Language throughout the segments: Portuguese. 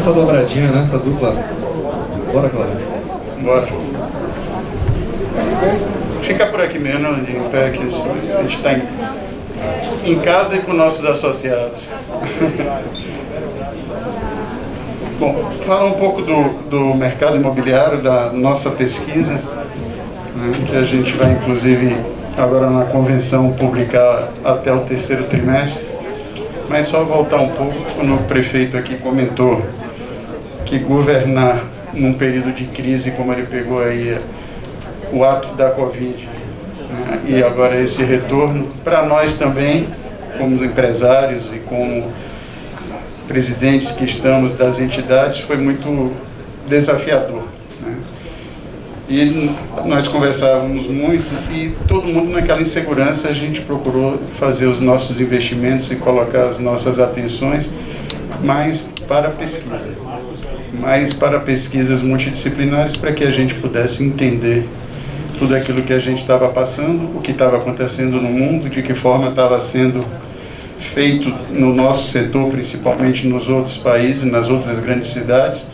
essa dobradinha, né? Essa dupla. Bora, Cláudio. Bora. Fica por aqui mesmo, em pé, que a gente está em casa e com nossos associados. Bom, falar um pouco do mercado imobiliário, da nossa pesquisa, né, que a gente vai, inclusive, agora na convenção, publicar até o terceiro trimestre. Mas só voltar um pouco, quando o prefeito aqui comentou que governar num período de crise, como ele pegou aí o ápice da Covid, né, e agora esse retorno, para nós também, como empresários e como presidentes que estamos das entidades, foi muito desafiador, né? E nós conversávamos muito e todo mundo naquela insegurança a gente procurou fazer os nossos investimentos e colocar as nossas atenções mais para a pesquisa, mais para pesquisas multidisciplinares, para que a gente pudesse entender tudo aquilo que a gente estava passando, o que estava acontecendo no mundo, de que forma estava sendo feito no nosso setor, principalmente nos outros países, nas outras grandes cidades,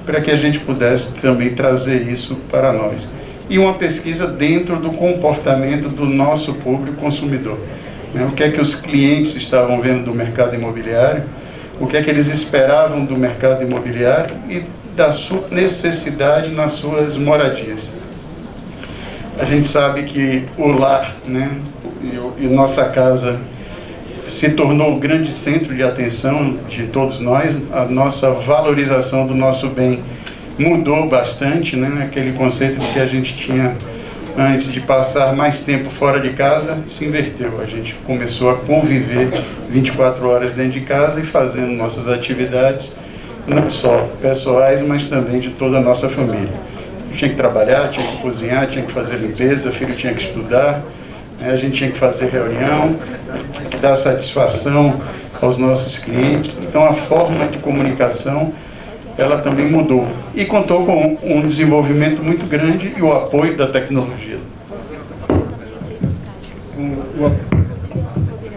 para que a gente pudesse também trazer isso para nós. E uma pesquisa dentro do comportamento do nosso público consumidor, né? O que é que os clientes estavam vendo do mercado imobiliário, o que é que eles esperavam do mercado imobiliário e da sua necessidade nas suas moradias. A gente sabe que o lar, né, e nossa casa se tornou o grande centro de atenção de todos nós. A nossa valorização do nosso bem mudou bastante, né? Aquele conceito de que a gente tinha antes de passar mais tempo fora de casa se inverteu. A gente começou a conviver 24 horas dentro de casa e fazendo nossas atividades, não só pessoais, mas também de toda a nossa família. Tinha que trabalhar, tinha que cozinhar, tinha que fazer limpeza, filho tinha que estudar, a gente tinha que fazer reunião, tinha que dar satisfação aos nossos clientes. Então a forma de comunicação, ela também mudou. E contou com um desenvolvimento muito grande e o apoio da tecnologia.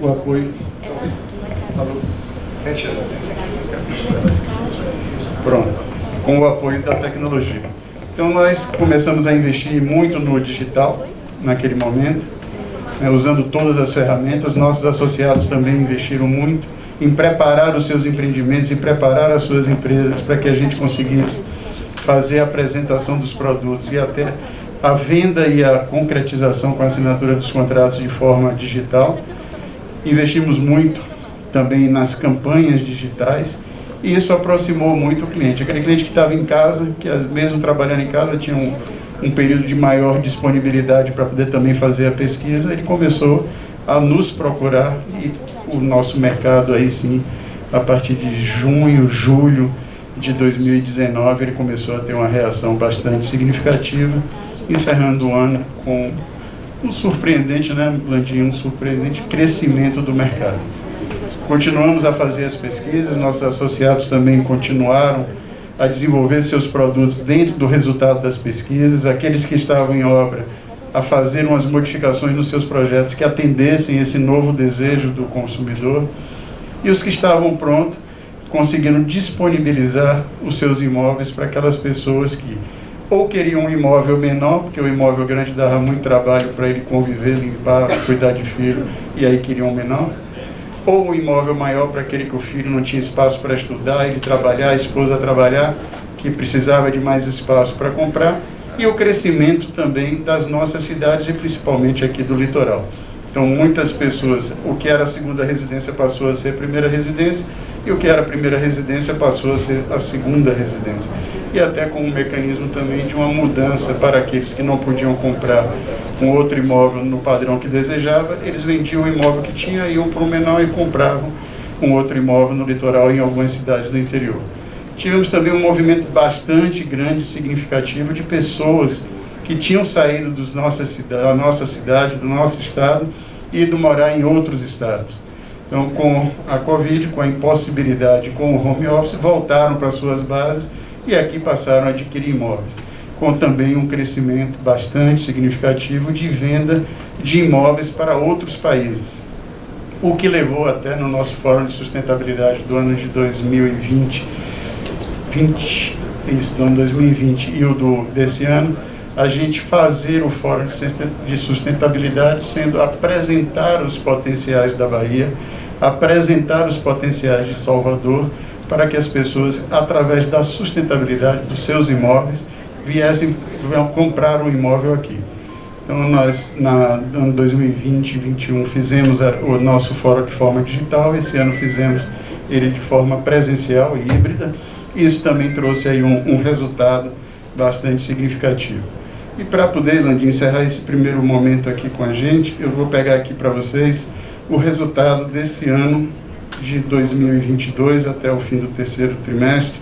O apoio... Pronto. Com o apoio da tecnologia. Então nós começamos a investir muito no digital, naquele momento, né, usando todas as ferramentas. Nossos associados também investiram muito em preparar os seus empreendimentos e preparar as suas empresas para que a gente conseguisse fazer a apresentação dos produtos e até a venda e a concretização com a assinatura dos contratos de forma digital. Investimos muito também nas campanhas digitais e isso aproximou muito o cliente. Aquele cliente que estava em casa, que mesmo trabalhando em casa tinha um período de maior disponibilidade para poder também fazer a pesquisa, ele começou a nos procurar e o nosso mercado aí sim, a partir de junho, julho de 2019, ele começou a ter uma reação bastante significativa, encerrando o ano com um surpreendente, né, Blandinho, um surpreendente crescimento do mercado. Continuamos a fazer as pesquisas, nossos associados também continuaram a desenvolver seus produtos dentro do resultado das pesquisas, aqueles que estavam em obra a fazer umas modificações nos seus projetos que atendessem esse novo desejo do consumidor, e os que estavam prontos conseguiram disponibilizar os seus imóveis para aquelas pessoas que ou queriam um imóvel menor, porque o imóvel grande dava muito trabalho para ele conviver, limpar, cuidar de filho, e aí queriam um menor, ou um imóvel maior para aquele que o filho não tinha espaço para estudar, ele trabalhar, a esposa trabalhar, que precisava de mais espaço para comprar, e o crescimento também das nossas cidades e principalmente aqui do litoral. Então muitas pessoas, o que era a segunda residência passou a ser a primeira residência, e o que era a primeira residência passou a ser a segunda residência. E até com um mecanismo também de uma mudança para aqueles que não podiam comprar um outro imóvel no padrão que desejava, eles vendiam o imóvel que tinha, iam para o menor e compravam um outro imóvel no litoral em algumas cidades do interior. Tivemos também um movimento bastante grande, significativo, de pessoas que tinham saído da nossa cidade, do nosso estado, e ido morar em outros estados. Então, com a Covid, com a impossibilidade, com o home office, voltaram para suas bases e aqui passaram a adquirir imóveis, com também um crescimento bastante significativo de venda de imóveis para outros países. O que levou até no nosso Fórum de Sustentabilidade do ano de 2020 2020 e o desse ano, a gente fazer o Fórum de Sustentabilidade, sendo apresentar os potenciais da Bahia, apresentar os potenciais de Salvador, para que as pessoas, através da sustentabilidade dos seus imóveis, viessem comprar um imóvel aqui. Então, nós, no ano 2020 e 2021, fizemos o nosso fórum de forma digital, esse ano fizemos ele de forma presencial e híbrida. Isso também trouxe aí um resultado bastante significativo. E para poder, Landim, encerrar esse primeiro momento aqui com a gente, eu vou pegar aqui para vocês o resultado desse ano de 2022 até o fim do terceiro trimestre,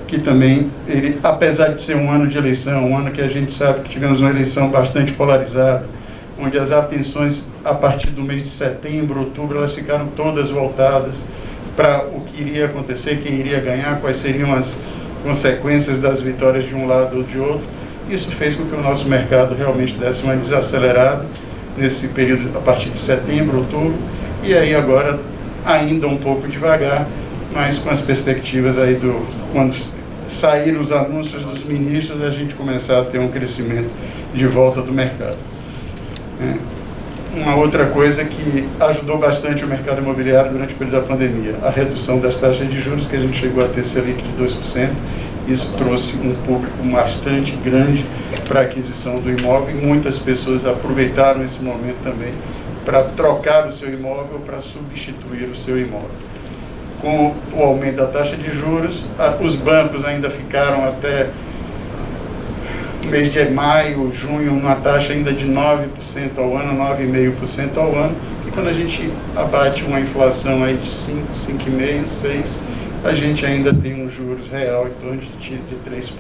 que também, ele, apesar de ser um ano de eleição, um ano que a gente sabe que tivemos uma eleição bastante polarizada, onde as atenções, a partir do mês de setembro, outubro, elas ficaram todas voltadas para o que iria acontecer, quem iria ganhar, quais seriam as consequências das vitórias de um lado ou de outro. Isso fez com que o nosso mercado realmente desse uma desacelerada nesse período, a partir de setembro, outubro, e aí agora ainda um pouco devagar, mas com as perspectivas aí quando sair os anúncios dos ministros, a gente começar a ter um crescimento de volta do mercado. Uma outra coisa que ajudou bastante o mercado imobiliário durante o período da pandemia, a redução das taxas de juros, que a gente chegou a ter Selic de 2%, isso trouxe um público bastante grande para a aquisição do imóvel, e muitas pessoas aproveitaram esse momento também para trocar o seu imóvel, para substituir o seu imóvel. Com o aumento da taxa de juros, os bancos ainda ficaram até o mês de maio, junho, uma taxa ainda de 9% ao ano, 9,5% ao ano, e quando a gente abate uma inflação aí de 5, 5,5%, 6%, a gente ainda tem um juros real em torno de 3%.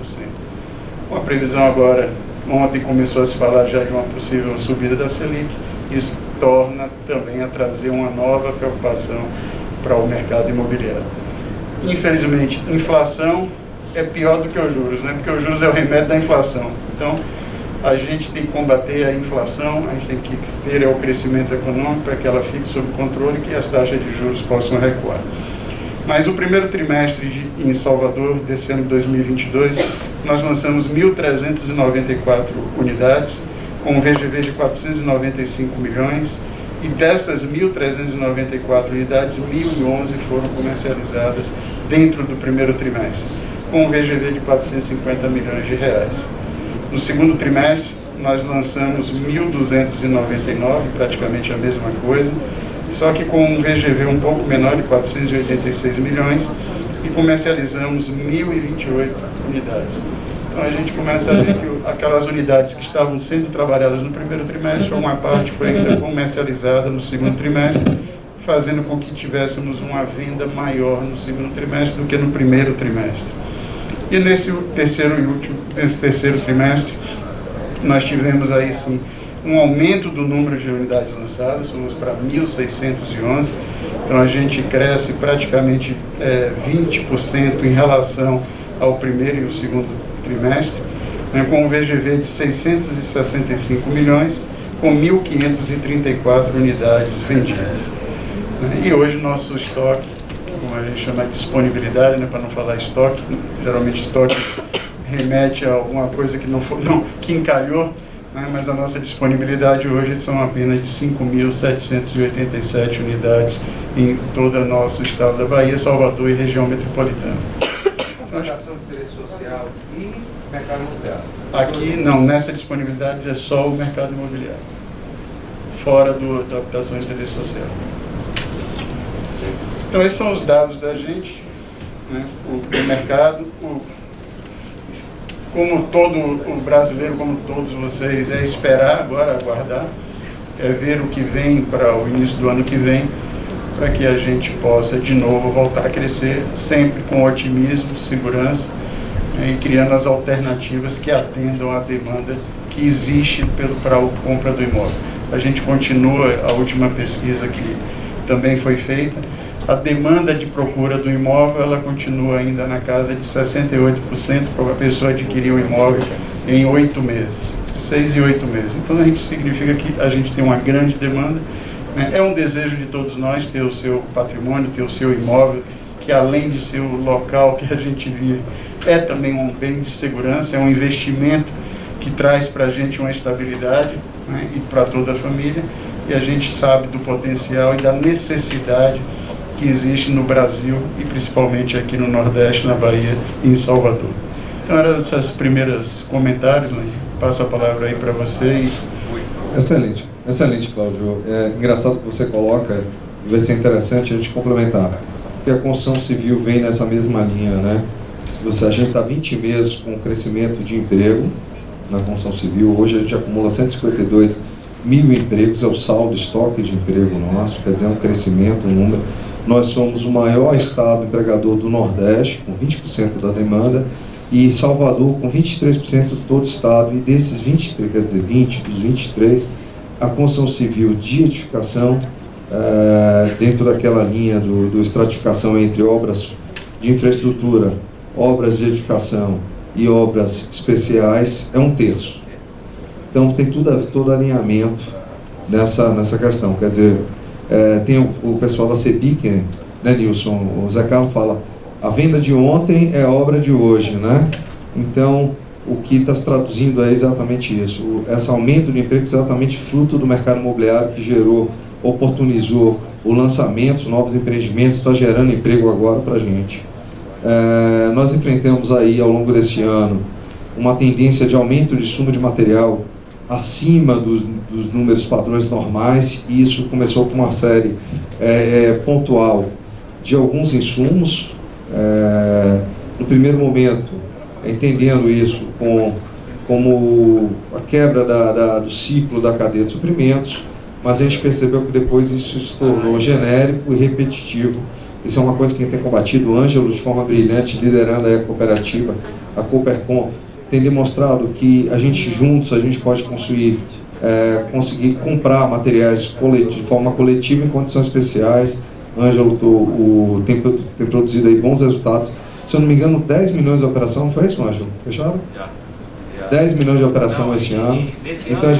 Com a previsão agora, ontem começou a se falar já de uma possível subida da Selic, isso torna também a trazer uma nova preocupação para o mercado imobiliário. Infelizmente, inflação é pior do que os juros, né? Porque os juros é o remédio da inflação. Então, a gente tem que combater a inflação, a gente tem que ter o crescimento econômico para que ela fique sob controle e que as taxas de juros possam recuar. Mas o primeiro trimestre em Salvador, desse ano de 2022, nós lançamos 1.394 unidades, com um VGV de 495 milhões, e dessas 1.394 unidades, 1.011 foram comercializadas dentro do primeiro trimestre, com um VGV de 450 milhões de reais. No segundo trimestre, nós lançamos 1.299, praticamente a mesma coisa, só que com um VGV um pouco menor, de 486 milhões, e comercializamos 1.028 unidades. Então a gente começa a ver que aquelas unidades que estavam sendo trabalhadas no primeiro trimestre, uma parte foi ainda comercializada no segundo trimestre, fazendo com que tivéssemos uma venda maior no segundo trimestre do que no primeiro trimestre. E nesse terceiro trimestre, nós tivemos aí sim um aumento do número de unidades lançadas, fomos para 1.611, então a gente cresce praticamente 20% em relação ao primeiro e o segundo trimestre, né, com um VGV de 665 milhões, com 1.534 unidades vendidas. Né, e hoje nosso estoque, como a gente chama de disponibilidade, né, para não falar estoque, geralmente estoque remete a alguma coisa que encalhou, né, mas a nossa disponibilidade hoje são apenas de 5.787 unidades em todo o nosso estado da Bahia, Salvador e região metropolitana. Concentração de interesse social e mercado imobiliário. Aqui não, nessa disponibilidade é só o mercado imobiliário, fora da habitação de interesse social. Então esses são os dados da gente, né, o mercado, como todo o brasileiro, como todos vocês, é esperar agora, aguardar, é ver o que vem para o início do ano que vem, para que a gente possa de novo voltar a crescer, sempre com otimismo, segurança, né, e criando as alternativas que atendam à demanda que existe para a compra do imóvel. A gente continua, a última pesquisa que também foi feita, a demanda de procura do imóvel, ela continua ainda na casa de 68% para a pessoa adquirir o imóvel em 8 meses, 6 e 8 meses. Então, a gente significa que a gente tem uma grande demanda, né? É um desejo de todos nós ter o seu patrimônio, ter o seu imóvel que além de ser o local que a gente vive, é também um bem de segurança, é um investimento que traz para a gente uma estabilidade, né, e para toda a família, e a gente sabe do potencial e da necessidade que existe no Brasil e principalmente aqui no Nordeste, na Bahia e em Salvador. Então eram esses primeiros comentários, né? Passo a palavra aí para você. Excelente, excelente, Cláudio. É engraçado que você coloca, vai ser interessante a gente complementar, porque a construção civil vem nessa mesma linha, né? A gente está 20 meses com crescimento de emprego na construção civil, hoje a gente acumula 152 mil empregos, é o saldo estoque de emprego nosso, quer dizer, é um crescimento, um número. Nós somos o maior estado empregador do Nordeste, com 20% da demanda, e Salvador com 23% de todo o estado, e desses 23, quer dizer, 20 dos 23, a construção civil de edificação, dentro daquela linha do estratificação entre obras de infraestrutura, obras de edificação e obras especiais, é 1/3. Então tem todo alinhamento nessa questão, quer dizer, tem o pessoal da CEBIC, né, Nilson? O Zé Carlos fala, a venda de ontem é a obra de hoje, né? Então, o que está se traduzindo é exatamente isso. Esse aumento de emprego é exatamente fruto do mercado imobiliário que oportunizou o lançamento, os novos empreendimentos, está gerando emprego agora para a gente. Nós enfrentamos aí, ao longo deste ano, uma tendência de aumento de insumo de material acima dos números padrões normais, e isso começou com uma série pontual de alguns insumos. No primeiro momento, entendendo isso como a quebra do ciclo da cadeia de suprimentos, mas a gente percebeu que depois isso se tornou genérico e repetitivo. Isso é uma coisa que a gente tem combatido. O Ângelo, de forma brilhante, liderando a cooperativa, a Coopercom, tem demonstrado que a gente juntos, a gente pode conseguir comprar materiais de forma coletiva em condições especiais. Ângelo tem produzido aí bons resultados. Se eu não me engano, 10 milhões de operação, não foi isso, Ângelo? Fecharam? Já. 10 milhões de operação este ano. Esse então, ano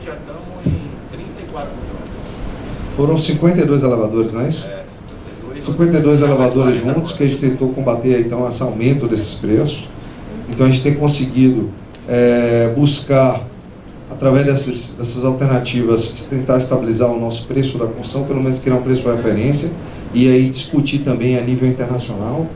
já estamos em 34 milhões. Foram 52 elevadores, não é isso? 52 elevadores juntos, que a gente tentou combater então esse aumento desses preços. Então a gente tem conseguido buscar, através dessas alternativas, tentar estabilizar o nosso preço da construção, pelo menos criar um preço de referência, e aí discutir também a nível internacional.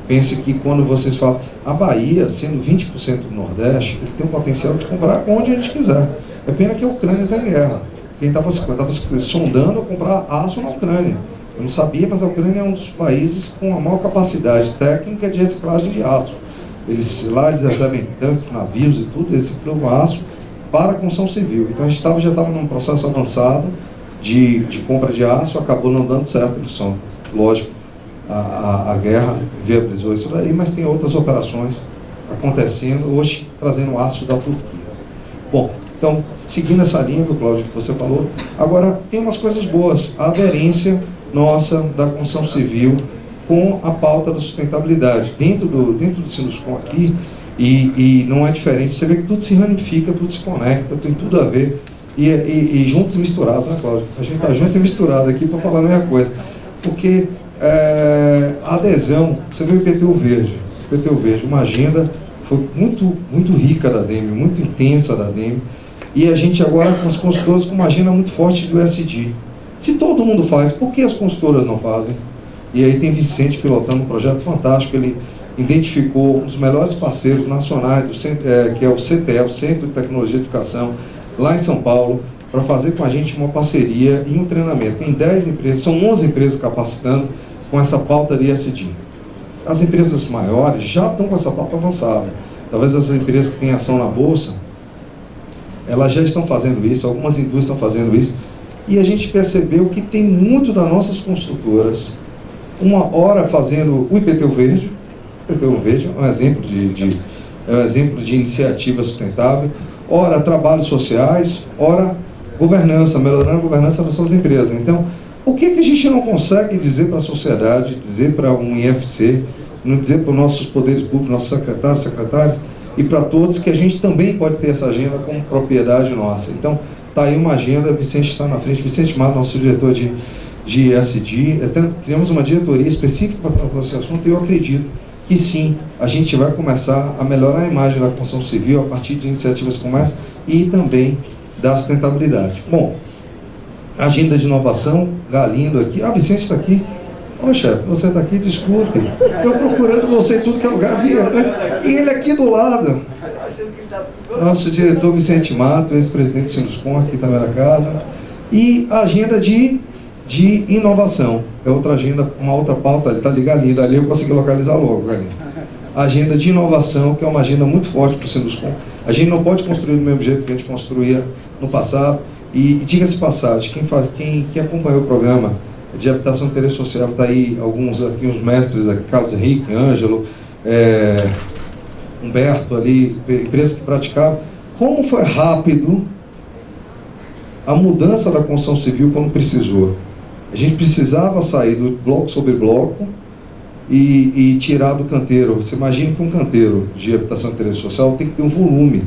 Pense que quando vocês falam, a Bahia, sendo 20% do Nordeste, ele tem o potencial de comprar onde a gente quiser. É pena que a Ucrânia está em guerra. Quem estava sondando comprar aço na Ucrânia. Eu não sabia, mas a Ucrânia é um dos países com a maior capacidade técnica de reciclagem de aço. Eles recebem tanques, navios e tudo, eles reciclam aço para a construção civil. Então a gente já estava num processo avançado de compra de aço, acabou não dando certo, lógico, a guerra viabilizou isso daí, mas tem outras operações acontecendo, hoje trazendo aço da Turquia. Bom, então, seguindo essa linha, Cláudio, que você falou, agora tem umas coisas boas, a aderência nossa da construção civil com a pauta da sustentabilidade. Dentro do Sinuscom aqui, e não é diferente, você vê que tudo se ramifica, tudo se conecta, tem tudo a ver, e juntos e misturados, né, Cláudio? A gente está junto e misturado aqui para falar a mesma coisa, porque a adesão, você vê o IPTU Verde, uma agenda foi muito rica da DEME, muito intensa da DEME, e a gente agora com as consultoras com uma agenda muito forte do ESG. Se todo mundo faz, por que as consultoras não fazem? E aí tem Vicente pilotando um projeto fantástico, ele identificou um dos melhores parceiros nacionais, que é o CTE, o Centro de Tecnologia de Educação, lá em São Paulo, para fazer com a gente uma parceria e um treinamento. Tem 10 empresas, são 11 empresas capacitando com essa pauta de ESG. As empresas maiores já estão com essa pauta avançada. Talvez as empresas que têm ação na Bolsa, elas já estão fazendo isso, algumas indústrias estão fazendo isso, e a gente percebeu que tem muito das nossas construtoras, uma hora fazendo o IPTU Verde. O IPTU Verde é um exemplo de iniciativa sustentável, ora trabalhos sociais, ora governança, melhorando a governança das suas empresas. Então, por que a gente não consegue dizer para a sociedade, dizer para um IFC, não dizer para os nossos poderes públicos, nossos secretários, e para todos que a gente também pode ter essa agenda como propriedade nossa? Então, está aí uma agenda, Vicente está na frente, Vicente Mato, nosso diretor de de ESG, criamos uma diretoria específica para tratar desse assunto, e eu acredito que sim, a gente vai começar a melhorar a imagem da construção civil a partir de iniciativas como essa e também da sustentabilidade. Bom, agenda de inovação, Galindo aqui. Vicente está aqui. Ô, chefe, você está aqui, desculpe. Eu procurando você em tudo que é lugar, e ele aqui do lado. Nosso diretor Vicente Mato, ex-presidente do Sinuscom, aqui também na casa. E a agenda de inovação. É outra agenda, uma outra pauta, ali está ali, Galindo, ali eu consegui localizar logo, Galindo. A agenda de inovação, que é uma agenda muito forte para o Sinuscom. A gente não pode construir do mesmo jeito que a gente construía no passado. E diga-se passagem, quem acompanhou o programa de habitação de interesse social, está aí alguns aqui, os mestres aqui, Carlos Henrique, Ângelo, Humberto ali, empresas que praticaram. Como foi rápido a mudança da construção civil quando precisou. A gente precisava sair do bloco sobre bloco e tirar do canteiro. Você imagina que um canteiro de habitação de interesse social tem que ter um volume.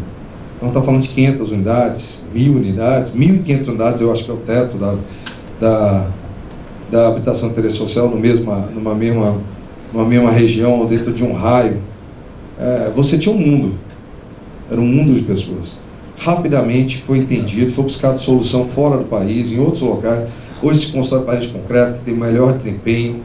Então está falando de 500 unidades, 1.000 unidades, 1.500 unidades, eu acho que é o teto da habitação de interesse social numa mesma região, dentro de um raio. Você tinha um mundo, era um mundo de pessoas. Rapidamente foi entendido, foi buscado solução fora do país, em outros locais. Hoje se constrói parede concreta, que tem melhor desempenho.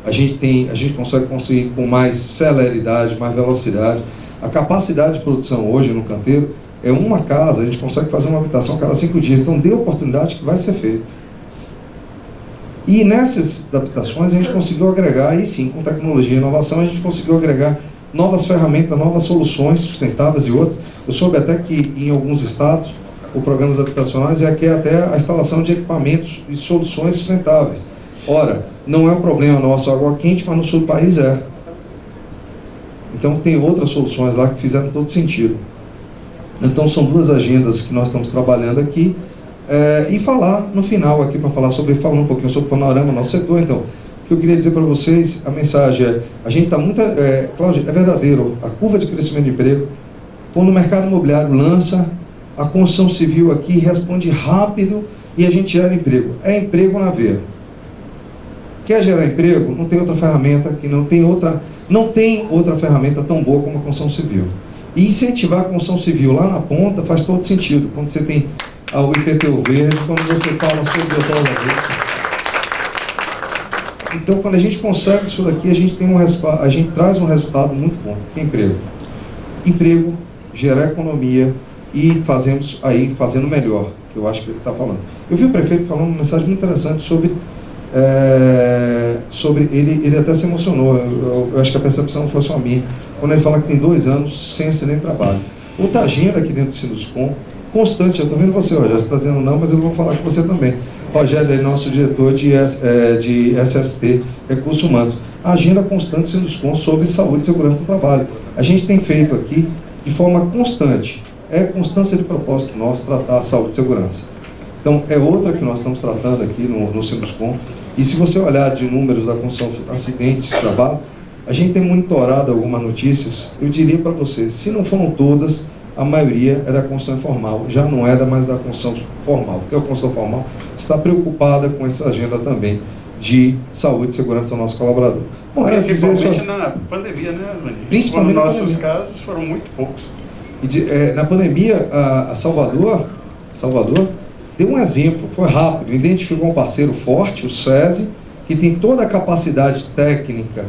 A gente consegue conseguir com mais celeridade, mais velocidade. A capacidade de produção hoje no canteiro é uma casa, a gente consegue fazer uma habitação a cada 5 dias. Então dê oportunidade que vai ser feito. E nessas adaptações a gente conseguiu agregar, aí sim, com tecnologia e inovação, a gente conseguiu agregar novas ferramentas, novas soluções sustentáveis e outras. Eu soube até que em alguns estados, o programa habitacionais é até a instalação de equipamentos e soluções sustentáveis. Ora, não é um problema nosso água quente, mas no sul do país é. Então tem outras soluções lá que fizeram todo sentido. Então são duas agendas que nós estamos trabalhando aqui. E falar no final aqui, falar um pouquinho sobre o panorama do nosso setor. Então, o que eu queria dizer para vocês, a mensagem é, a gente está muito, Cláudio, é verdadeiro, a curva de crescimento de emprego, quando o mercado imobiliário lança, a construção civil aqui responde rápido e a gente gera emprego. É emprego na veia. Quer gerar emprego? Não tem outra ferramenta, não tem outra ferramenta tão boa como a construção civil. E incentivar a construção civil lá na ponta faz todo sentido. Quando você tem o IPTU verde, quando você fala sobre o dólar verde. Então, quando a gente consegue isso daqui, a gente traz um resultado muito bom, que é emprego. Emprego, gerar economia e fazendo melhor, que eu acho que ele está falando. Eu vi o prefeito falando uma mensagem muito interessante sobre ele até se emocionou, eu acho que a percepção não foi só minha, quando ele fala que tem 2 anos sem acidente de trabalho. Outra agenda aqui dentro do Sinuscom, constante, eu estou vendo você, Rogério, você está dizendo não, mas eu vou falar com você também. Rogério é nosso diretor de SST, Recursos Humanos. A agenda constante do Sinuscom sobre saúde e segurança do trabalho. A gente tem feito aqui de forma constante, é constância de propósito nosso tratar a saúde e segurança. Então, é outra que nós estamos tratando aqui no Sinuscom. E se você olhar de números da construção, acidentes de trabalho, a gente tem monitorado algumas notícias. Eu diria para você, se não foram todas, a maioria é da construção informal, já não é mais da construção formal, porque a construção formal está preocupada com essa agenda também de saúde e segurança do nosso colaborador. Bom, principalmente na pandemia, né, Vani? Principalmente nos nossos casos foram muito poucos. Na pandemia, a Salvador deu um exemplo, foi rápido, identificou um parceiro forte, o SESI, que tem toda a capacidade técnica,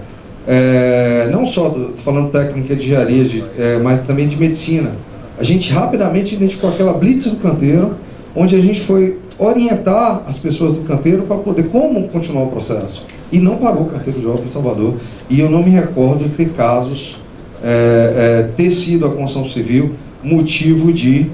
não só, estou falando técnica de engenharia, mas também de medicina. A gente rapidamente identificou aquela blitz do canteiro, onde a gente foi orientar as pessoas do canteiro para poder como continuar o processo. E não parou o canteiro jovem em Salvador. E eu não me recordo de ter casos, ter sido a construção civil motivo de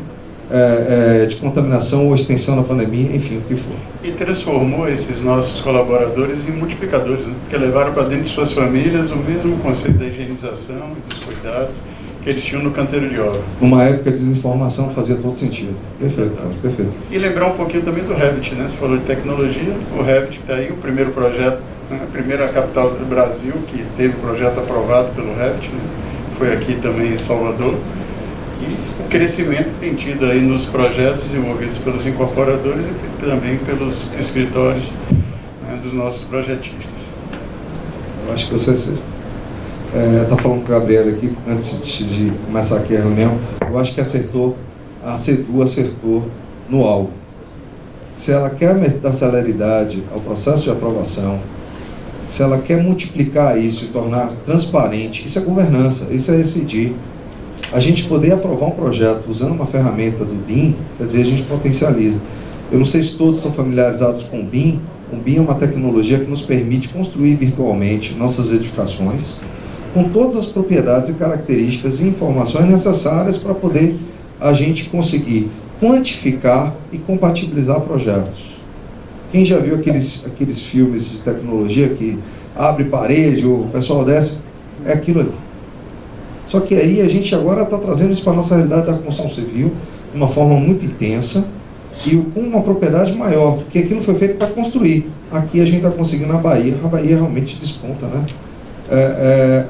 contaminação ou extensão da pandemia, enfim, o que for. E transformou esses nossos colaboradores em multiplicadores, né? Porque levaram para dentro de suas famílias o mesmo conceito da higienização e dos cuidados que eles tinham no canteiro de obra. Numa época de desinformação fazia todo sentido. Perfeito, Cláudio, perfeito. E lembrar um pouquinho também do Revit, né? Você falou de tecnologia, o Revit está aí, o primeiro projeto, né? A primeira capital do Brasil que teve o projeto aprovado pelo Revit, né? Foi aqui também em Salvador. E o crescimento que tem tido aí nos projetos desenvolvidos pelos incorporadores e também pelos escritórios, né, dos nossos projetistas. Eu acho que você está falando com o Gabriel aqui, antes de começar aqui a reunião, eu acho que a CEDU acertou no alvo. Se ela quer dar celeridade ao processo de aprovação, se ela quer multiplicar isso e tornar transparente, isso é governança, isso é decidir. A gente poder aprovar um projeto usando uma ferramenta do BIM, quer dizer, a gente potencializa. Eu não sei se todos são familiarizados com o BIM. O BIM é uma tecnologia que nos permite construir virtualmente nossas edificações, com todas as propriedades e características e informações necessárias para poder a gente conseguir quantificar e compatibilizar projetos. Quem já viu aqueles filmes de tecnologia que abre parede, o pessoal desce, é aquilo ali. Só que aí a gente agora está trazendo isso para a nossa realidade da construção civil de uma forma muito intensa e com uma propriedade maior, porque aquilo foi feito para construir. Aqui a gente está conseguindo a Bahia realmente desponta, né?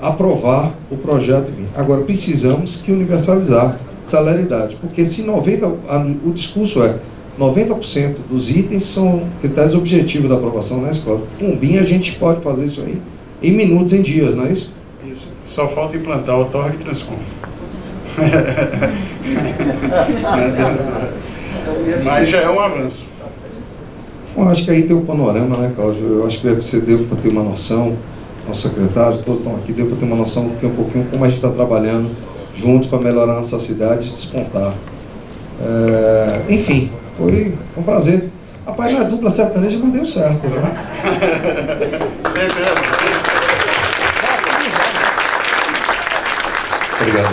Aprovar o projeto BIM. Agora precisamos que universalizar celeridade, porque se o discurso é 90% dos itens são critérios objetivos da aprovação na escola. Com o BIM a gente pode fazer isso aí em minutos, em dias, não é isso? Isso. Só falta implantar o Torre Transcom. Mas já é um avanço. Bom, acho que aí tem um panorama, né, Cláudio? Eu acho que você deu para ter uma noção, nossos secretários, todos estão aqui, deu para ter uma noção do que um pouquinho como a gente está trabalhando juntos para melhorar a nossa cidade e despontar. Enfim, foi um prazer. Rapaz, não é dupla sertaneja, mas deu certo, né? Sempre é. Obrigado,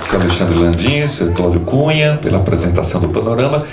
senhor Alexandre Landim, senhor Cláudio Cunha, pela apresentação do panorama.